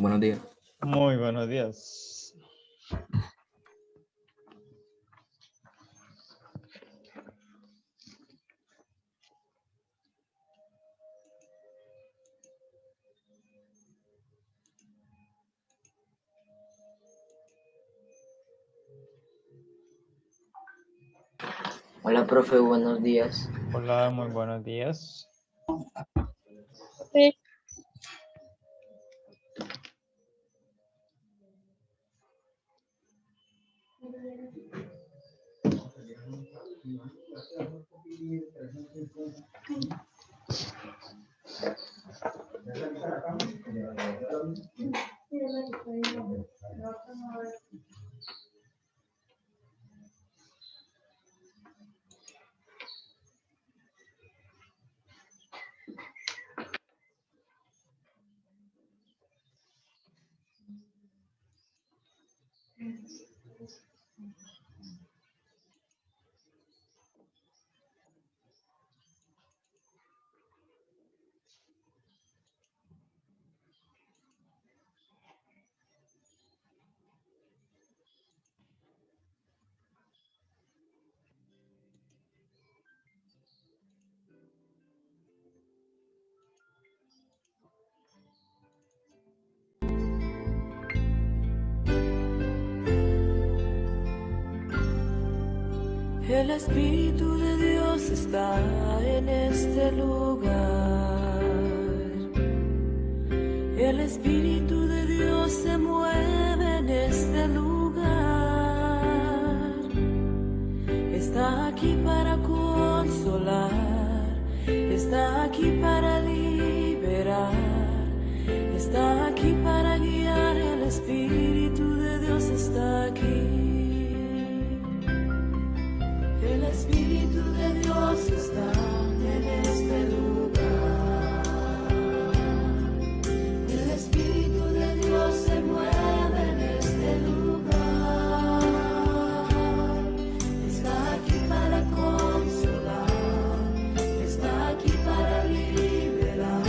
Buenos días. Muy buenos días. Hola, profe, buenos días. Hola, muy buenos días. Sí. El Espíritu de Dios está en este lugar. El Espíritu de Dios se mueve en este lugar. Está aquí para consolar, está aquí para liberar, está aquí para guiar. El Espíritu de Dios está aquí. El Espíritu de Dios está en este lugar. El Espíritu de Dios se mueve en este lugar. Está aquí para consolar, está aquí para liberar,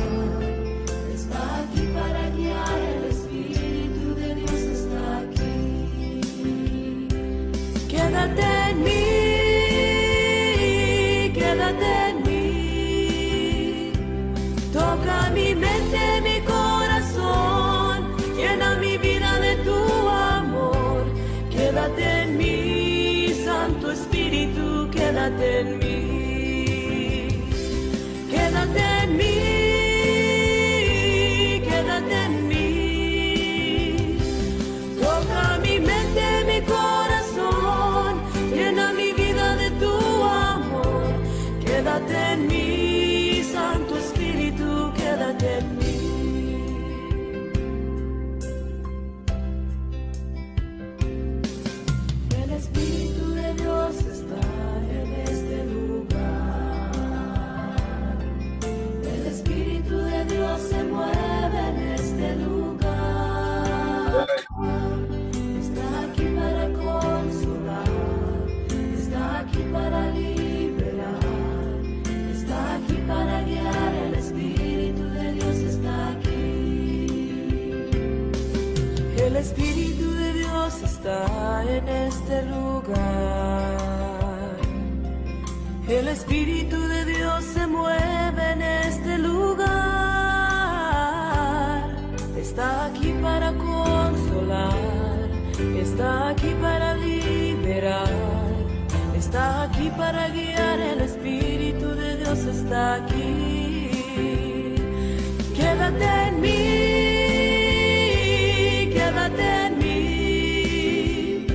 está aquí para guiar. El Espíritu de Dios está aquí. Quédate en mí. Quédate en mí, toca mi mente, mi corazón, llena mi vida de tu amor. Quédate en mí, Santo Espíritu, quédate en mí. Quédate en mí, quédate en mí. Toca mi mente, mi corazón, llena mi vida de tu amor. Quédate en mí, Santo Espíritu, quédate en mí. El Espíritu de Dios está en este lugar. El Espíritu de Dios se mueve en este lugar. Está aquí para consolar, está aquí para liberar, está aquí para guiar. El Espíritu de Dios está aquí. El Espíritu de Dios está en este lugar. El Espíritu de Dios se mueve en este lugar. Está aquí para consolar, está aquí para liberar, está aquí para guiar. El Espíritu de Dios está aquí. Quédate en mí, quédate en mí.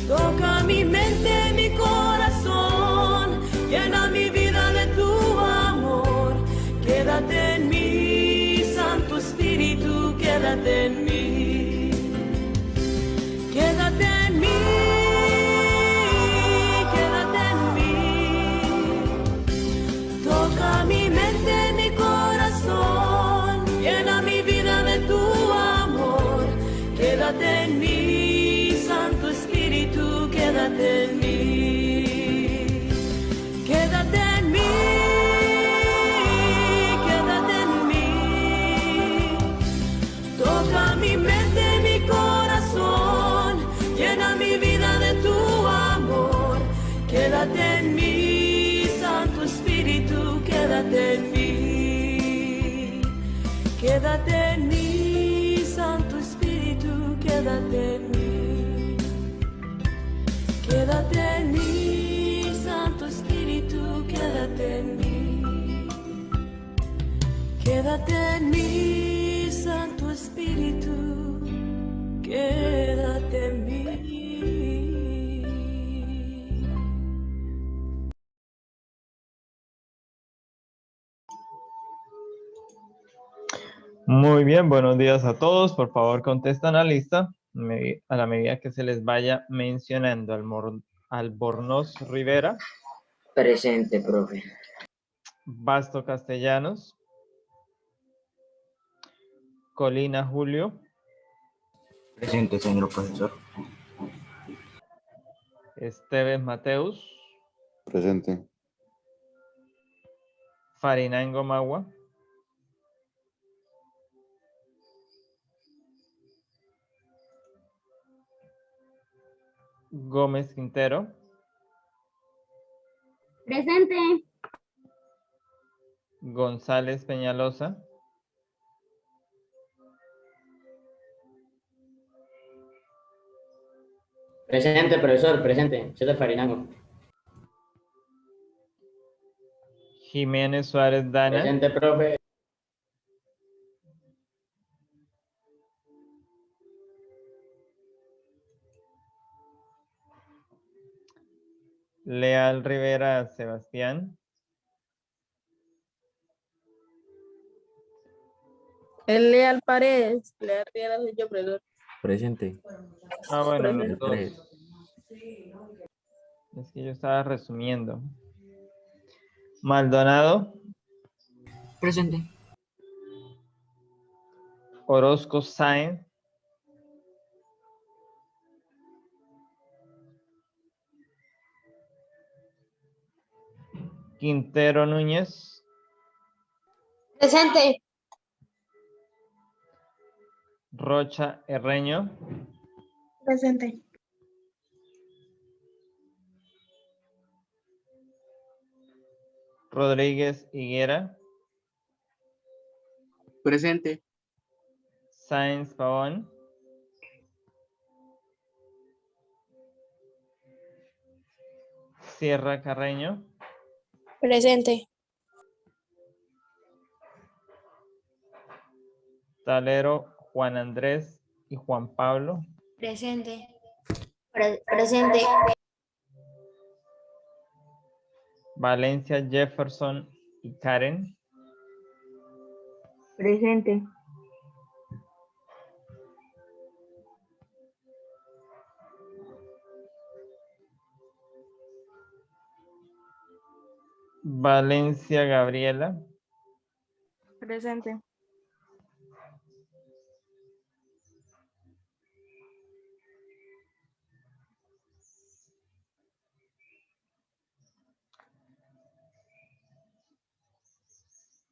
Toca mi mente, mi corazón, llena mi vida de tu amor. Quédate en mí, Santo Espíritu, quédate en mí. Quédate en mí, quédate en mí. Toca mi mente, mi corazón, llena mi vida de tu amor. Quédate en mí, Santo Espíritu, quédate en mí. Quédate en mí, quédate en mí. Toca mi mente y mi corazón, llena mi vida de tu amor. Quédate en mí, Santo Espíritu, quédate en mí. Quédate en mí, Santo Espíritu, quédate en mí. Quédate en mí, Santo Espíritu, quédate en mí. Quédate en mí, Santo Espíritu, quédate en mí. Muy bien, buenos días a todos. Por favor, contestan la lista a la medida que se les vaya mencionando. Albornoz Rivera, Presente, profe. Basto Castellanos, Colina Julio, Presente, señor profesor. Esteves Mateus, Presente. Farinango Magua, Gómez Quintero, Presente. González Peñalosa, Presente, profesor, presente. César Farinango. Jiménez Suárez Dana, Presente, profe. Leal Rivera Sebastián, El Leal Paredes. Leal Rivera soy yo, profesor. Presente. bueno, los Presente. dos. Es que yo estaba resumiendo. Maldonado, Presente. Orozco Sáenz, Quintero Núñez, Presente. Rocha Herreño, Presente. Rodríguez Higuera, Presente. Sáenz Pavón, Sierra Carreño, Presente. Talero Juan Andrés y Juan Pablo, Presente. Presente. Valencia Jefferson y Karen, Presente. Valencia Gabriela, Presente.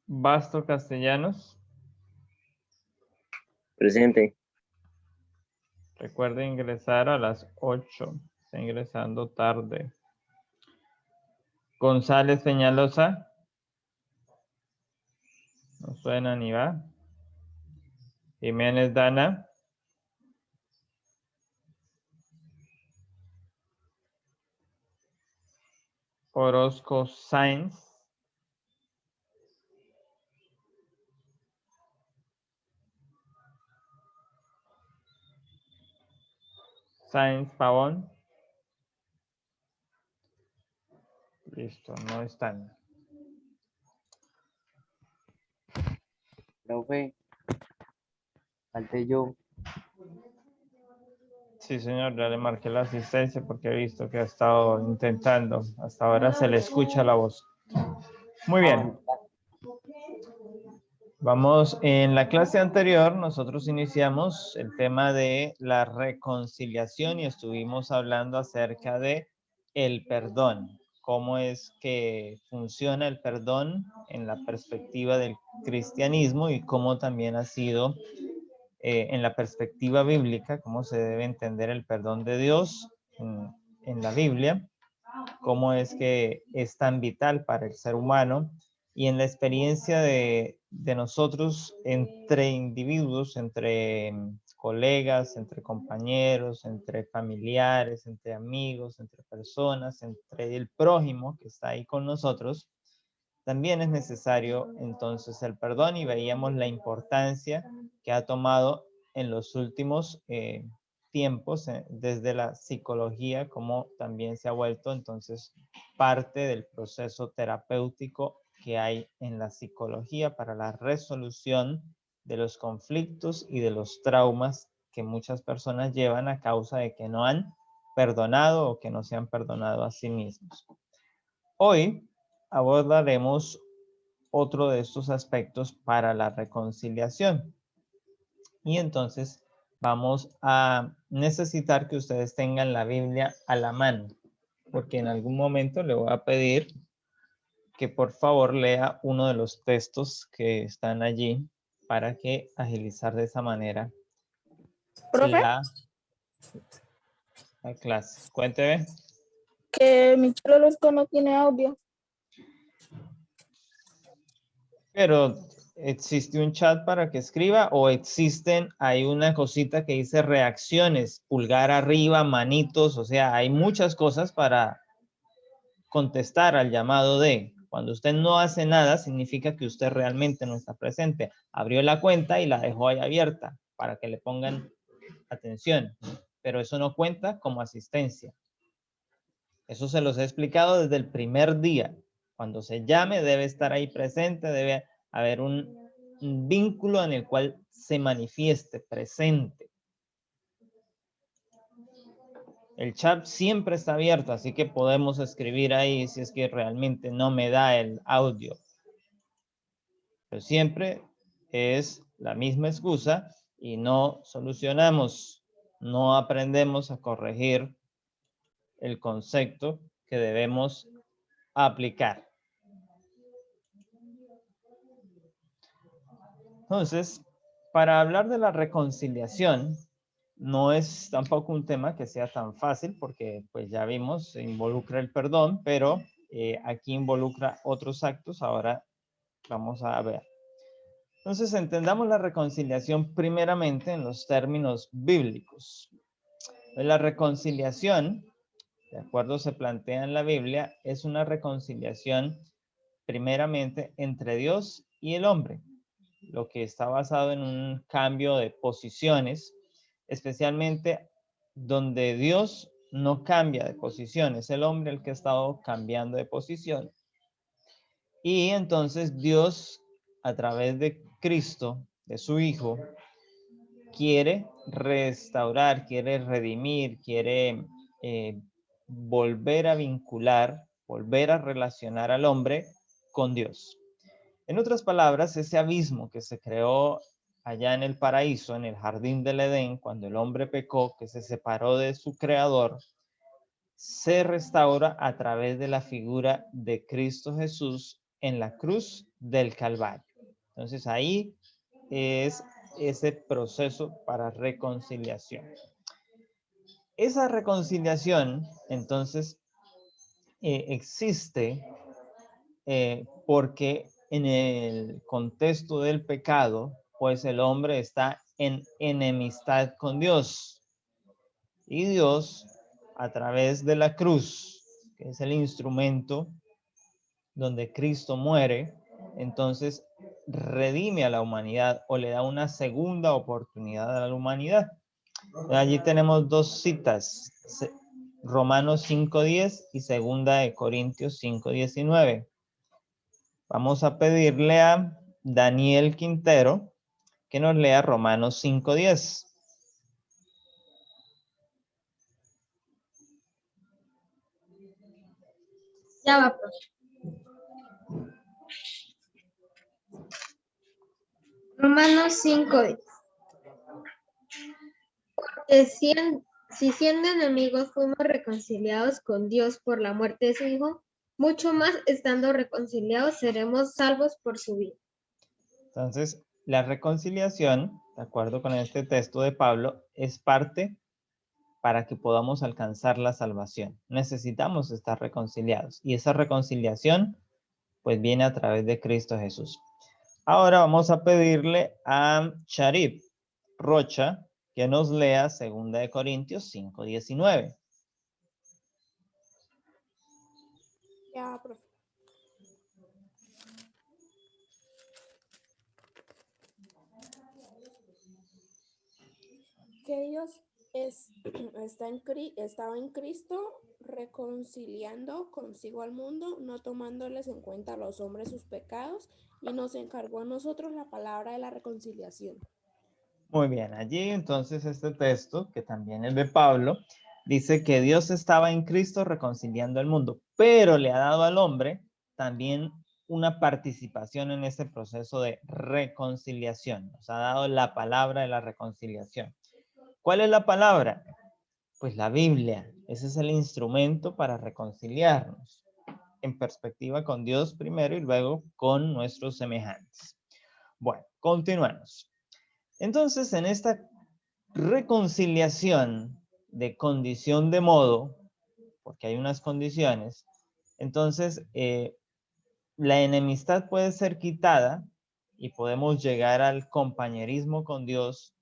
Basto Castellanos. Presente. Recuerden ingresar a las 8. Está ingresando tarde. González Peñalosa. No suena ni va. Jiménez Dana. Orozco Sáenz. Sáenz Pavón. Listo, no están. Profe. Falté yo. Sí, señor, ya le marqué la asistencia porque he visto que ha estado intentando. Hasta ahora se le escucha la voz. Muy bien. Vamos, en la clase anterior nosotros iniciamos el tema de la reconciliación y estuvimos hablando acerca de el perdón. Cómo es que funciona el perdón en la perspectiva del cristianismo y cómo también ha sido en la perspectiva bíblica, cómo se debe entender el perdón de Dios en la Biblia, cómo es que es tan vital para el ser humano y en la experiencia de nosotros entre individuos, entre colegas, entre compañeros, entre familiares, entre amigos, entre personas, entre el prójimo que está ahí con nosotros, también es necesario entonces el perdón y veíamos la importancia que ha tomado en los últimos tiempos desde la psicología, como también se ha vuelto entonces parte del proceso terapéutico que hay en la psicología para la resolución de los conflictos y de los traumas que muchas personas llevan a causa de que no han perdonado o que no se han perdonado a sí mismos. Hoy abordaremos otro de estos aspectos para la reconciliación. Y entonces vamos a necesitar que ustedes tengan la Biblia a la mano, porque en algún momento le voy a pedir que por favor lea uno de los textos que están allí para que agilizar de esa manera Profe, la clase. Cuénteme. que mi Chelo Losco no tiene audio. Pero ¿existe un chat para que escriba o hay una cosita que dice reacciones, pulgar arriba, manitos, o sea, hay muchas cosas para contestar al llamado de? Cuando usted no hace nada, significa que usted realmente no está presente. Abrió la cuenta y la dejó ahí abierta para que le pongan atención, pero eso no cuenta como asistencia. Eso se los he explicado desde el primer día. Cuando se llame debe estar ahí presente, debe haber un vínculo en el cual se manifieste presente. El chat siempre está abierto, así que podemos escribir ahí si es que realmente no me da el audio. Pero siempre es la misma excusa y no solucionamos, no aprendemos a corregir el concepto que debemos aplicar. Entonces, para hablar de la reconciliación, no es tampoco un tema que sea tan fácil porque pues ya vimos, involucra el perdón, pero aquí involucra otros actos. Ahora vamos a ver. Entonces, entendamos la reconciliación primeramente en los términos bíblicos. La reconciliación, de acuerdo se plantea en la Biblia, es una reconciliación primeramente entre Dios y el hombre, lo que está basado en un cambio de posiciones, especialmente donde Dios no cambia de posición, es el hombre el que ha estado cambiando de posición. Y entonces Dios, a través de Cristo, de su Hijo, quiere restaurar, quiere redimir, quiere volver a vincular, volver a relacionar al hombre con Dios. En otras palabras, ese abismo que se creó allá en el paraíso, en el jardín del Edén, cuando el hombre pecó, que se separó de su creador, se restaura a través de la figura de Cristo Jesús en la cruz del Calvario. Entonces ahí es ese proceso para reconciliación. Esa reconciliación, entonces, existe porque en el contexto del pecado, pues el hombre está en enemistad con Dios. Y Dios, a través de la cruz, que es el instrumento donde Cristo muere, entonces redime a la humanidad o le da una segunda oportunidad a la humanidad. Allí tenemos dos citas, Romanos 5:10 y 2 Corintios 5:19. Vamos a pedirle a Daniel Quintero que nos lea Romanos 5:10. Ya va, profe. Romanos 5:10. Porque si siendo enemigos fuimos reconciliados con Dios por la muerte de su Hijo, mucho más estando reconciliados seremos salvos por su vida. Entonces, la reconciliación de acuerdo con este texto de Pablo, es parte para que podamos alcanzar la salvación. Necesitamos estar reconciliados y esa reconciliación pues viene a través de Cristo Jesús. Ahora vamos a pedirle a Sharif Rocha que nos lea 2 Corintios 5:19. Ya, profe. Que Dios estaba en Cristo reconciliando consigo al mundo, no tomándoles en cuenta a los hombres sus pecados, y nos encargó a nosotros la palabra de la reconciliación. Muy bien, allí entonces este texto, que también es de Pablo, dice que Dios estaba en Cristo reconciliando el mundo, pero le ha dado al hombre también una participación en ese proceso de reconciliación. Nos ha dado la palabra de la reconciliación. ¿Cuál es la palabra? Pues la Biblia. Ese es el instrumento para reconciliarnos en perspectiva con Dios primero y luego con nuestros semejantes. Bueno, continuamos. Entonces, en esta reconciliación de condición de modo, porque hay unas condiciones, entonces la enemistad puede ser quitada y podemos llegar al compañerismo con Dios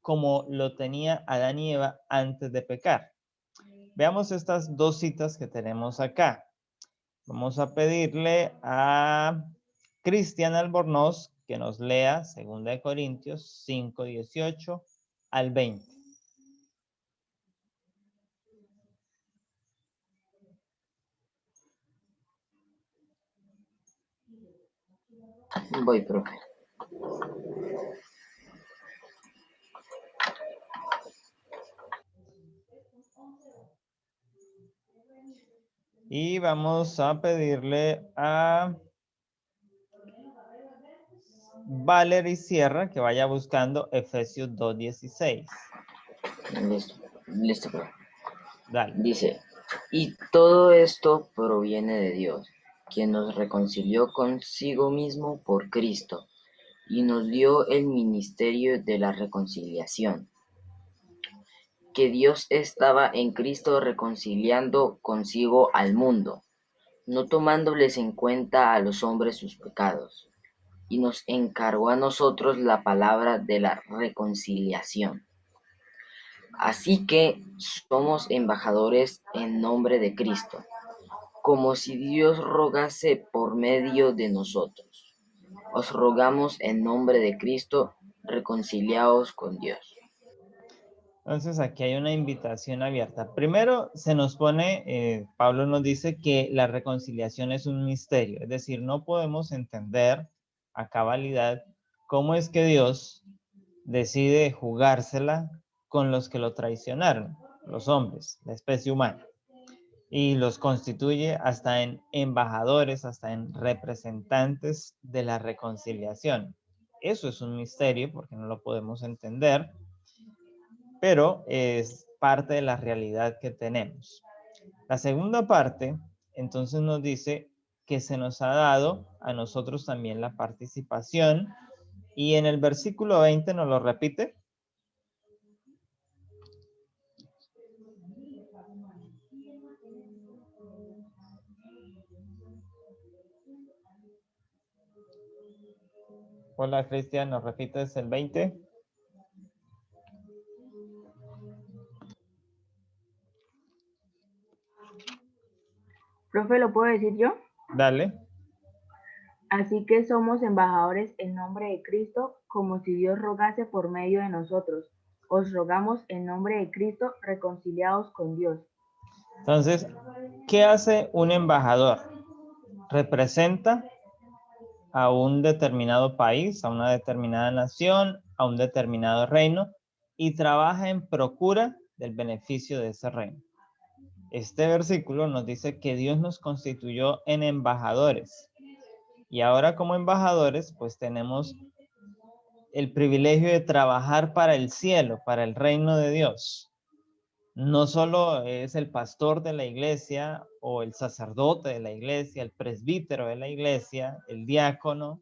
como lo tenía Adán y Eva antes de pecar. Veamos estas dos citas que tenemos acá. Vamos a pedirle a Cristian Albornoz que nos lea 2 Corintios 5:18 al 20. Voy, profe. Y vamos a pedirle a Valerie Sierra que vaya buscando Efesios 2:16. Listo, profe. Dale. Dice, y todo esto proviene de Dios, quien nos reconcilió consigo mismo por Cristo y nos dio el ministerio de la reconciliación. Que Dios estaba en Cristo reconciliando consigo al mundo, no tomándoles en cuenta a los hombres sus pecados, y nos encargó a nosotros la palabra de la reconciliación. Así que somos embajadores en nombre de Cristo, como si Dios rogase por medio de nosotros. Os rogamos en nombre de Cristo, reconciliaos con Dios. Entonces aquí hay una invitación abierta. Primero se nos pone, Pablo nos dice que la reconciliación es un misterio, es decir, no podemos entender a cabalidad cómo es que Dios decide jugársela con los que lo traicionaron, los hombres, la especie humana, y los constituye hasta en embajadores, hasta en representantes de la reconciliación. Eso es un misterio porque no lo podemos entender, pero es parte de la realidad que tenemos. La segunda parte, entonces nos dice que se nos ha dado a nosotros también la participación, y en el versículo 20 nos lo repite. Hola, Cristian, ¿nos repites el 20? Profe, ¿lo puedo decir yo? Dale. Así que somos embajadores en nombre de Cristo, como si Dios rogase por medio de nosotros. Os rogamos en nombre de Cristo, reconciliados con Dios. Entonces, ¿qué hace un embajador? Representa a un determinado país, a una determinada nación, a un determinado reino, y trabaja en procura del beneficio de ese reino. Este versículo nos dice que Dios nos constituyó en embajadores. Y ahora como embajadores, pues tenemos el privilegio de trabajar para el cielo, para el reino de Dios. No solo es el pastor de la iglesia o el sacerdote de la iglesia, el presbítero de la iglesia, el diácono,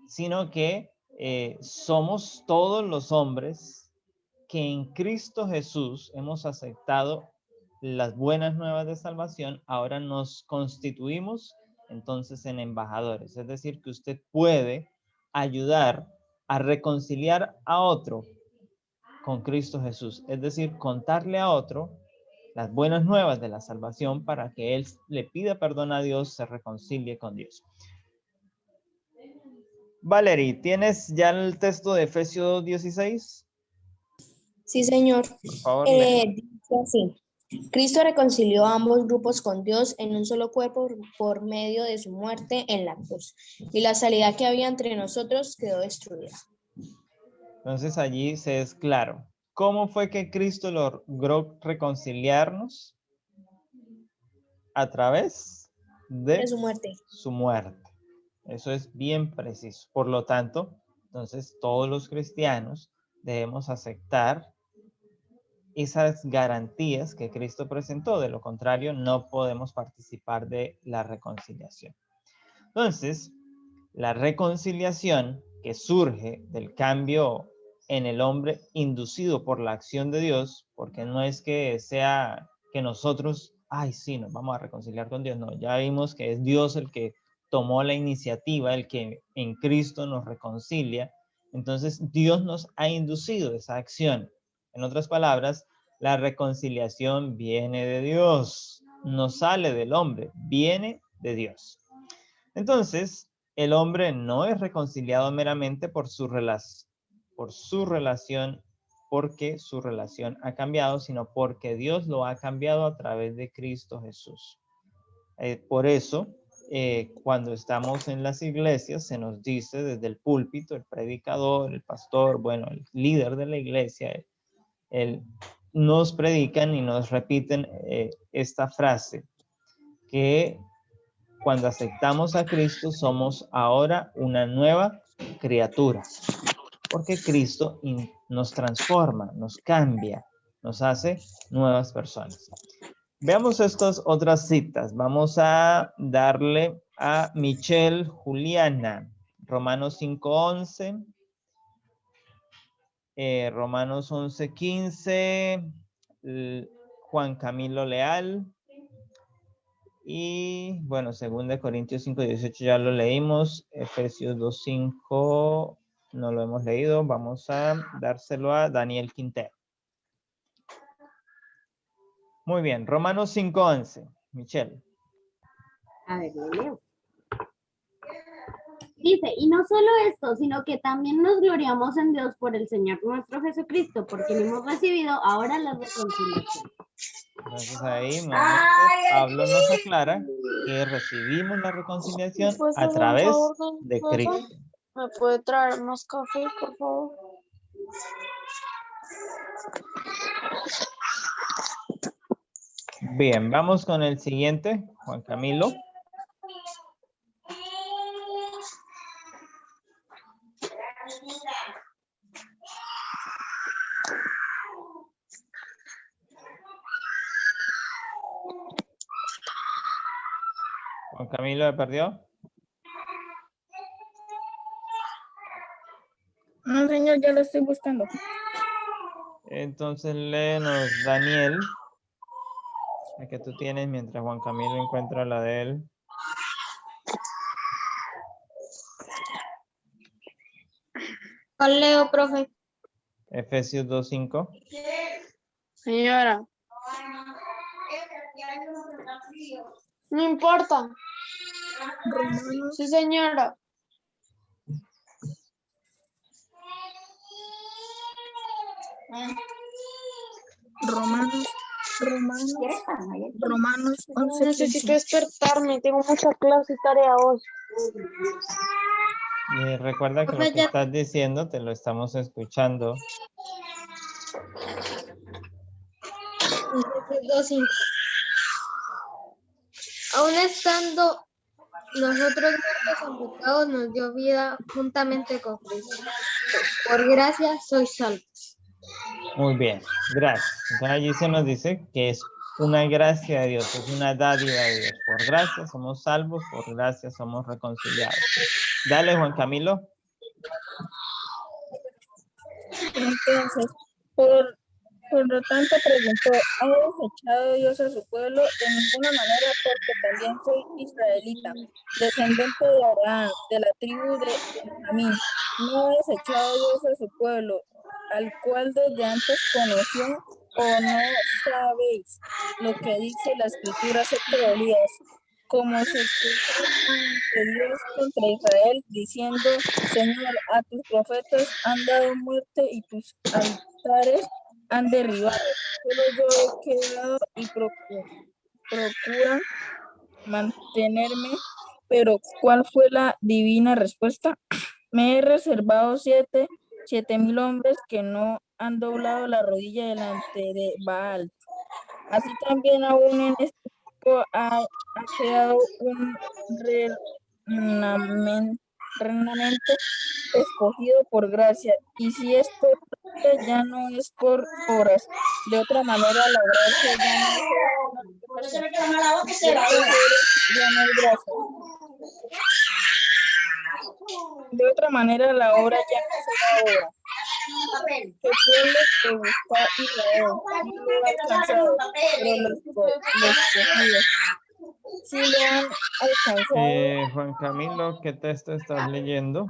sino que somos todos los hombres que en Cristo Jesús hemos aceptado las buenas nuevas de salvación. Ahora nos constituimos entonces en embajadores. Es decir, que usted puede ayudar a reconciliar a otro con Cristo Jesús. Es decir, contarle a otro las buenas nuevas de la salvación para que él le pida perdón a Dios, se reconcilie con Dios. Valerie, ¿tienes ya el texto de Efesios 16? Sí, señor. Por favor, lee. Dice así. Cristo reconcilió a ambos grupos con Dios en un solo cuerpo por medio de su muerte en la cruz, y la salida que había entre nosotros quedó destruida. Entonces allí se es claro. ¿Cómo fue que Cristo logró reconciliarnos? A través de su muerte. Su muerte. Eso es bien preciso. Por lo tanto, entonces todos los cristianos debemos aceptar esas garantías que Cristo presentó. De lo contrario, no podemos participar de la reconciliación. Entonces, la reconciliación que surge del cambio en el hombre inducido por la acción de Dios, porque no es que sea que nosotros, ay, sí, nos vamos a reconciliar con Dios. No, ya vimos que es Dios el que tomó la iniciativa, el que en Cristo nos reconcilia. Entonces, Dios nos ha inducido esa acción. En otras palabras, la reconciliación viene de Dios, no sale del hombre, viene de Dios. Entonces, el hombre no es reconciliado meramente por su relación, porque su relación ha cambiado, sino porque Dios lo ha cambiado a través de Cristo Jesús. Por eso, cuando estamos en las iglesias, se nos dice desde el púlpito, el predicador, el pastor, bueno, el líder de la iglesia, nos predican y nos repiten esta frase, que cuando aceptamos a Cristo somos ahora una nueva criatura, porque Cristo nos transforma, nos cambia, nos hace nuevas personas. Veamos estas otras citas. Vamos a darle a Michelle Juliana, Romanos 5:11, Romanos 11:15, Juan Camilo Leal, y bueno, 2 Corintios 5:18 ya lo leímos, Efesios 2:5 no lo hemos leído, vamos a dárselo a Daniel Quintero. Muy bien, Romanos 5:11, Michelle. A ver, le leo. Dice, y no solo esto, sino que también nos gloriamos en Dios por el Señor nuestro Jesucristo, porque hemos recibido ahora la reconciliación. Entonces ahí Pablo nos aclara que recibimos la reconciliación a través de Cristo. ¿Me puede traer más café, por favor? Bien, vamos con el siguiente, Juan Camilo. Juan Camilo, ¿me perdió? No, señor, ya lo estoy buscando. Entonces léenos Daniel, la que tú tienes, mientras Juan Camilo encuentra la de él. ¿Cuál leo, profe? Efesios 2:5. Señora. No importa. Sí, señora. Romanos 11. Necesito despertarme, tengo mucha clase y tarea hoy. Y recuerda que lo que estás diciendo te lo estamos escuchando. 2:5. Aún estando nosotros muertos en pecados, nos dio vida juntamente con Cristo. Por gracia sois salvos. Muy bien, gracias. Entonces allí se nos dice que es una gracia de Dios, es una dádiva de Dios. Por gracia somos salvos, por gracia somos reconciliados. Dale, Juan Camilo. Entonces, por lo tanto preguntó, ¿ha desechado Dios a su pueblo? De ninguna manera, porque también soy israelita, descendiente de Abraham, de la tribu de Benjamín. ¿No ha desechado Dios a su pueblo, al cual desde antes conoció? ¿O no sabéis lo que dice la Escritura acerca de Elías? Como se quejó ante Dios contra Israel, diciendo, Señor, a tus profetas han dado muerte y tus altares han derribado. Solo yo he quedado y procuran mantenerme. Pero ¿cuál fue la divina respuesta? Me he reservado 7,000 hombres que no han doblado la rodilla delante de Baal. Así también aún en este tiempo ha quedado un remanente escogido por gracia, y si es por gracia, ya no es por obras. De otra manera, la gracia ya no es gracia. Ya no es gracia. De otra manera, la obra ya no será obra. El pueblo que busca Israel no lo ha alcanzado, pero los cogidos sí lo han alcanzado. Juan Camilo, ¿qué texto estás leyendo?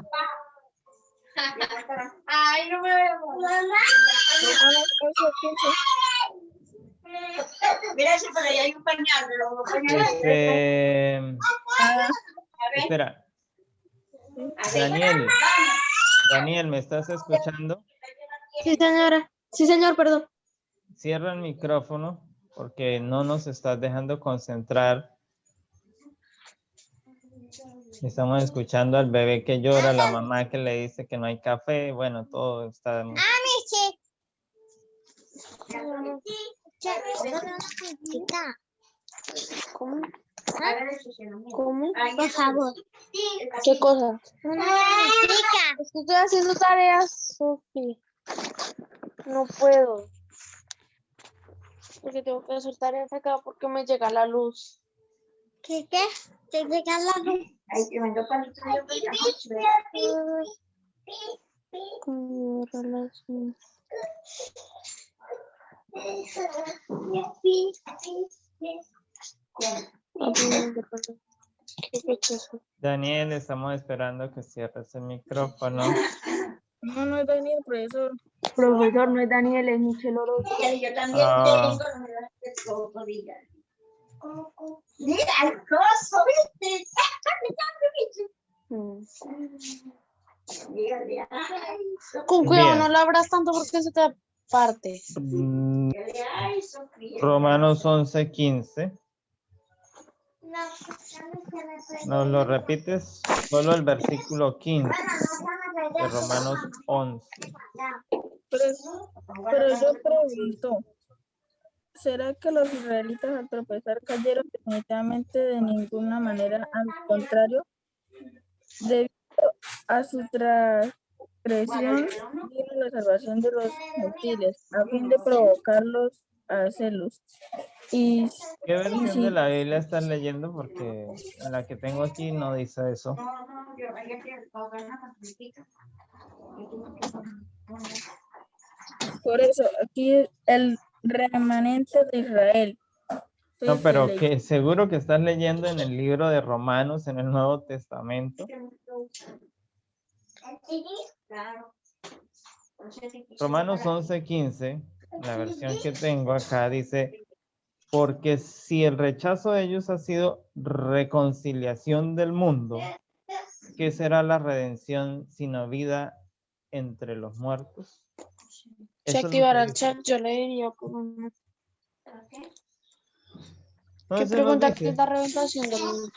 Ay, no me veo. Romanos 11:15. Mira, si por ahí hay un pañal, Espera. Daniel, ¿me estás escuchando? Sí, señora. Sí, señor, perdón. Cierra el micrófono porque no nos estás dejando concentrar. Estamos escuchando al bebé que llora, la mamá que le dice que no hay café. Bueno, todo está... ¿Cómo? ¿Cómo? Por favor. ¿Qué cosa? Es que estoy haciendo tareas, Sofi. No puedo. Porque tengo que hacer tareas acá porque me llega la luz. ¿Qué? ¿Te llega la luz? Daniel, estamos esperando que cierres el micrófono. No, no es Daniel, profesor. Profesor, no es Daniel, es Michelle Orozco. Yo también tengo mira, el coso, ¿viste? Con cuidado, Bien. no lo abras tanto porque se te parte. Romanos 11:15. ¿Nos lo repites? Solo el versículo 15 de Romanos 11. Pero yo pregunto, ¿será que los israelitas al tropezar cayeron definitivamente? De ninguna manera, al contrario, debido a su transgresión vino la salvación de los gentiles, a fin de provocarlos a celos. ¿Qué versión de la Biblia estás leyendo? Porque en la que tengo aquí no dice eso. Por eso, aquí el remanente de Israel. No, pero que seguro que estás leyendo en el libro de Romanos, en el Nuevo Testamento. Romanos 11:15, la versión que tengo acá dice, porque si el rechazo de ellos ha sido reconciliación del mundo, ¿qué será la redención sino vida entre los muertos? Si activara el chat, yo le diría por uno. ¿Qué pregunta qué es la revelación del mundo?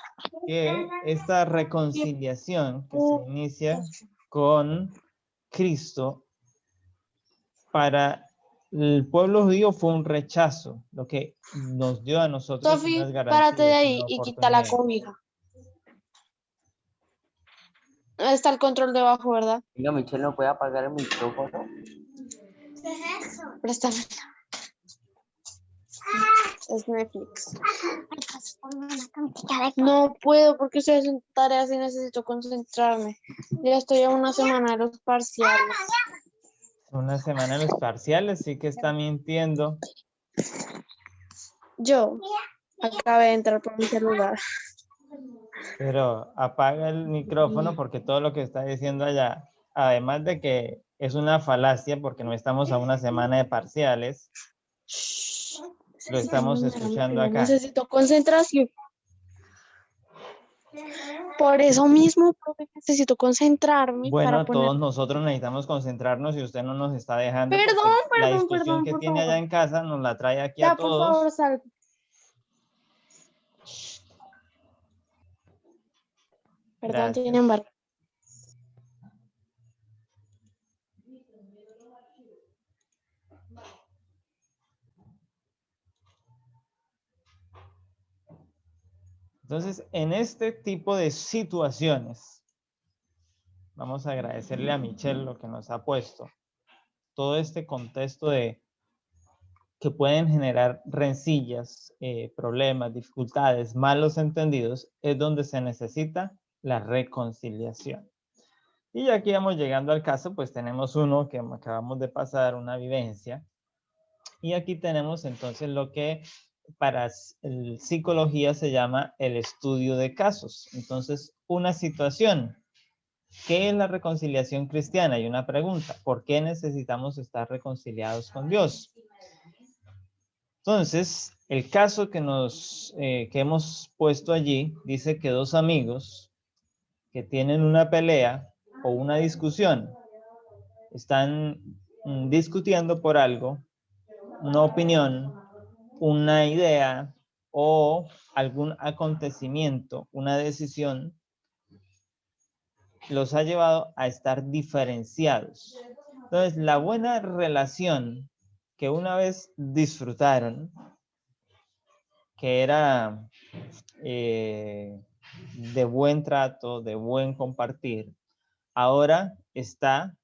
Que esta reconciliación que se inicia con Cristo para el pueblo judío fue un rechazo, lo que nos dio a nosotros Sofi, unas garantías, párate de ahí una y quita la oportunidad. cobija. Está el control debajo, ¿verdad? Venga, Michelle, ¿no puede apagar el micrófono? ¿Qué es eso? Préstame. Es Netflix. No puedo porque estoy haciendo tareas y necesito concentrarme. Ya estoy a una semana de los parciales. Una semana en los parciales, sí que está mintiendo. Yo acabé de entrar por mi celular. Pero apaga el micrófono porque todo lo que está diciendo allá, además de que es una falacia porque no estamos a una semana de parciales, lo estamos escuchando acá. Necesito concentración. Por eso mismo, profe, necesito concentrarme para Bueno, poner... todos nosotros necesitamos concentrarnos y usted no nos está dejando. Perdón, porque la perdón, discusión que por tiene favor. allá en casa nos la trae aquí Ya, a por todos. favor, sal. Perdón, Gracias. sin embargo. Entonces, en este tipo de situaciones, vamos a agradecerle a Michelle lo que nos ha puesto. Todo este contexto de que pueden generar rencillas, problemas, dificultades, malos entendidos, es donde se necesita la reconciliación. Y ya aquí vamos llegando al caso, pues tenemos uno que acabamos de pasar, una vivencia. Y aquí tenemos entonces lo que para psicología se llama el estudio de casos. Entonces, una situación. ¿Qué es la reconciliación cristiana? Y una pregunta. ¿Por qué necesitamos estar reconciliados con Dios? Entonces, el caso que hemos puesto allí dice que dos amigos que tienen una pelea o una discusión están discutiendo por algo, una opinión, una idea o algún acontecimiento, una decisión, los ha llevado a estar diferenciados. Entonces, la buena relación que una vez disfrutaron, que era de buen trato, de buen compartir, ahora está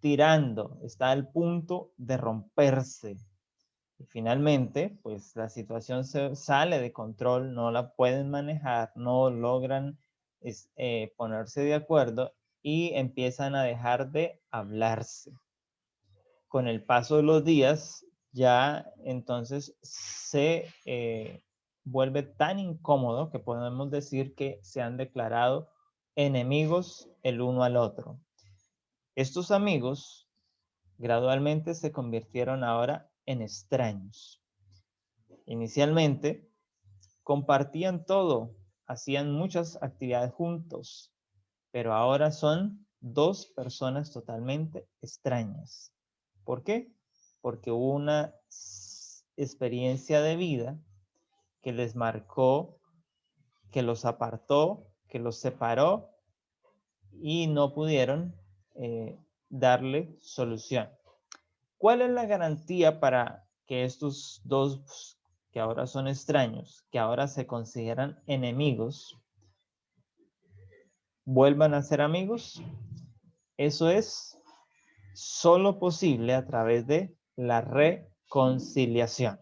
tirando, está al punto de romperse. Y finalmente, pues la situación se sale de control, no la pueden manejar, no logran ponerse de acuerdo y empiezan a dejar de hablarse. Con el paso de los días, ya entonces se vuelve tan incómodo que podemos decir que se han declarado enemigos el uno al otro. Estos amigos gradualmente se convirtieron ahora en extraños. Inicialmente compartían todo, hacían muchas actividades juntos, pero ahora son dos personas totalmente extrañas. ¿Por qué? Porque hubo una experiencia de vida que les marcó, que los apartó, que los separó y no pudieron darle solución. ¿Cuál es la garantía para que estos dos, que ahora son extraños, que ahora se consideran enemigos, vuelvan a ser amigos? Eso es solo posible a través de la reconciliación.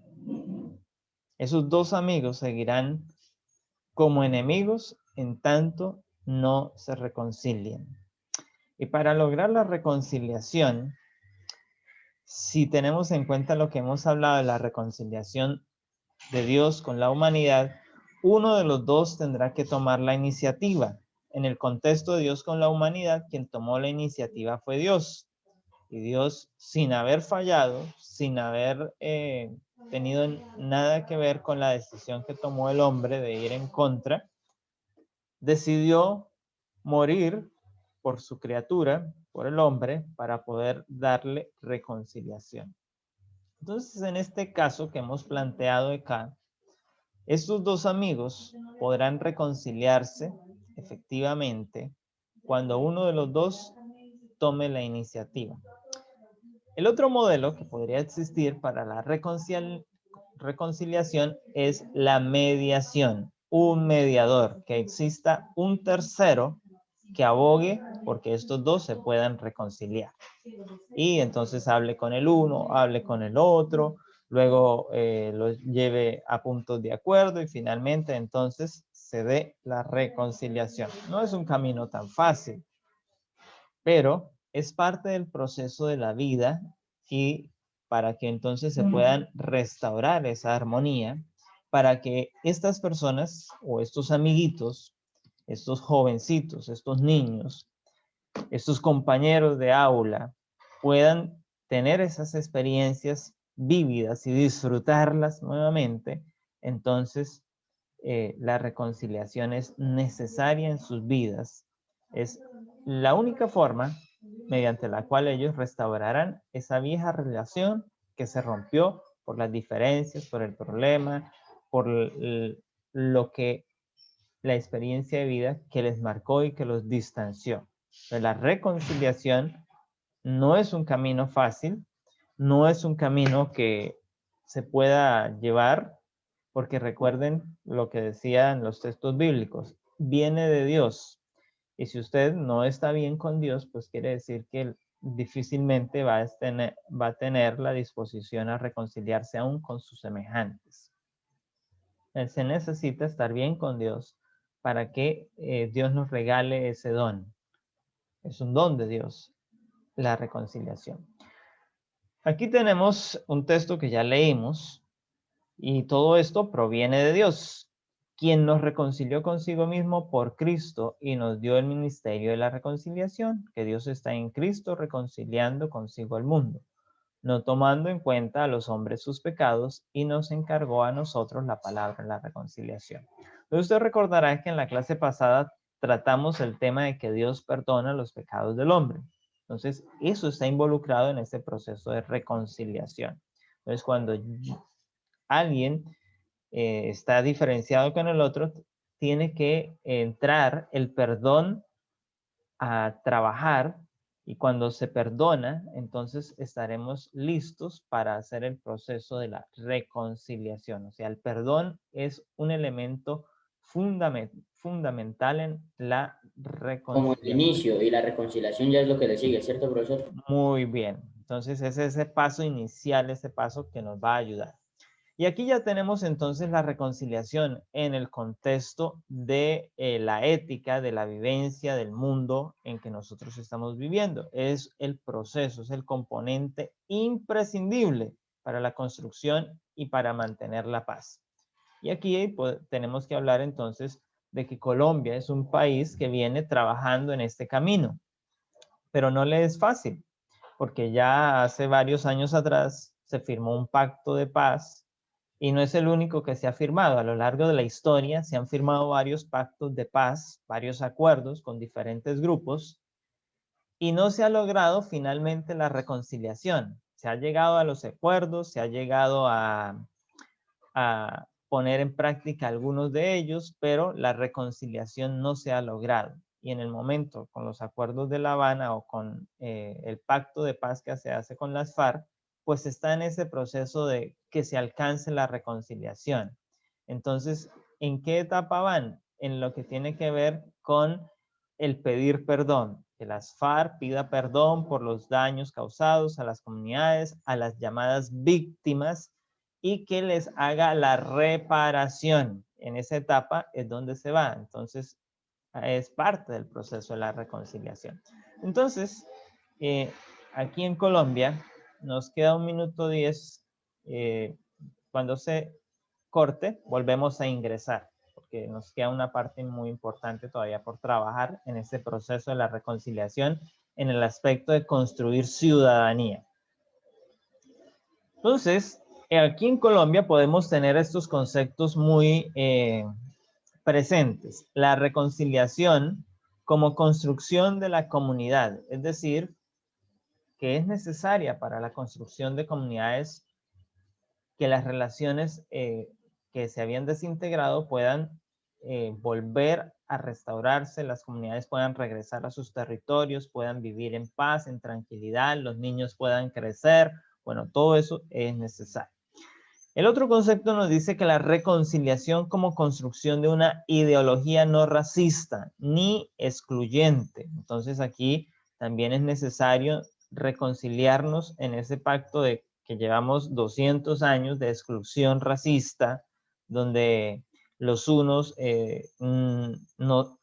Esos dos amigos seguirán como enemigos en tanto no se reconcilien. Y para lograr la reconciliación, si tenemos en cuenta lo que hemos hablado de la reconciliación de Dios con la humanidad, uno de los dos tendrá que tomar la iniciativa. En el contexto de Dios con la humanidad, quien tomó la iniciativa fue Dios. Y Dios, sin haber fallado, sin haber tenido nada que ver con la decisión que tomó el hombre de ir en contra, decidió morir por su criatura, por el hombre, para poder darle reconciliación. Entonces, en este caso que hemos planteado acá, estos dos amigos podrán reconciliarse efectivamente cuando uno de los dos tome la iniciativa. El otro modelo que podría existir para la reconciliación es la mediación, un mediador, que exista un tercero que abogue porque estos dos se puedan reconciliar. Y entonces hable con el uno, hable con el otro, luego los lleve a puntos de acuerdo y finalmente entonces se dé la reconciliación. No es un camino tan fácil, pero es parte del proceso de la vida y para que entonces se puedan restaurar esa armonía, para que estas personas o estos amiguitos, estos jovencitos, estos niños, estos compañeros de aula puedan tener esas experiencias vívidas y disfrutarlas nuevamente, entonces la reconciliación es necesaria en sus vidas. Es la única forma mediante la cual ellos restaurarán esa vieja relación que se rompió por las diferencias, por el problema, por lo que la experiencia de vida que les marcó y que los distanció. Pero la reconciliación no es un camino fácil, no es un camino que se pueda llevar, porque recuerden lo que decían los textos bíblicos, viene de Dios. Y si usted no está bien con Dios, pues quiere decir que difícilmente va a tener la disposición a reconciliarse aún con sus semejantes. Se necesita estar bien con Dios para que Dios nos regale ese don. Es un don de Dios, la reconciliación. Aquí tenemos un texto que ya leímos y todo esto proviene de Dios, quien nos reconcilió consigo mismo por Cristo y nos dio el ministerio de la reconciliación, que Dios está en Cristo reconciliando consigo al mundo, no tomando en cuenta a los hombres sus pecados, y nos encargó a nosotros la palabra de la reconciliación. Pero usted recordará que en la clase pasada tratamos el tema de que Dios perdona los pecados del hombre. Entonces, eso está involucrado en este proceso de reconciliación. Entonces, cuando alguien está diferenciado con el otro, tiene que entrar el perdón a trabajar, y cuando se perdona, entonces estaremos listos para hacer el proceso de la reconciliación. O sea, el perdón es un elemento fundamental en la reconciliación. Como el inicio y la reconciliación ya es lo que le sigue, ¿cierto, profesor? Muy bien. Entonces es ese paso inicial, ese paso que nos va a ayudar. Y aquí ya tenemos entonces la reconciliación en el contexto de la ética, de la vivencia del mundo en que nosotros estamos viviendo. Es el proceso, es el componente imprescindible para la construcción y para mantener la paz. Y aquí pues, tenemos que hablar entonces de que Colombia es un país que viene trabajando en este camino, pero no le es fácil, porque ya hace varios años atrás se firmó un pacto de paz. Y no es el único que se ha firmado. A lo largo de la historia se han firmado varios pactos de paz, varios acuerdos con diferentes grupos, y no se ha logrado finalmente la reconciliación. Se ha llegado a los acuerdos, se ha llegado a poner en práctica algunos de ellos, pero la reconciliación no se ha logrado. Y en el momento, con los acuerdos de La Habana o con el pacto de paz que se hace con las FARC, pues está en ese proceso de que se alcance la reconciliación. Entonces, ¿en qué etapa van? En lo que tiene que ver con el pedir perdón, que las FARC pida perdón por los daños causados a las comunidades, a las llamadas víctimas, y que les haga la reparación. En esa etapa es donde se va. Entonces, es parte del proceso de la reconciliación. Entonces, aquí en Colombia, nos queda 1 minuto 10. Cuando se corte, volvemos a ingresar, porque nos queda una parte muy importante todavía por trabajar en este proceso de la reconciliación en el aspecto de construir ciudadanía. Entonces, aquí en Colombia podemos tener estos conceptos muy presentes. La reconciliación como construcción de la comunidad, es decir, que es necesaria para la construcción de comunidades, que las relaciones que se habían desintegrado puedan volver a restaurarse, las comunidades puedan regresar a sus territorios, puedan vivir en paz, en tranquilidad, los niños puedan crecer. Bueno, todo eso es necesario. El otro concepto nos dice que la reconciliación como construcción de una ideología no racista ni excluyente. Entonces aquí también es necesario reconciliarnos en ese pacto de que llevamos 200 años de exclusión racista, donde los unos no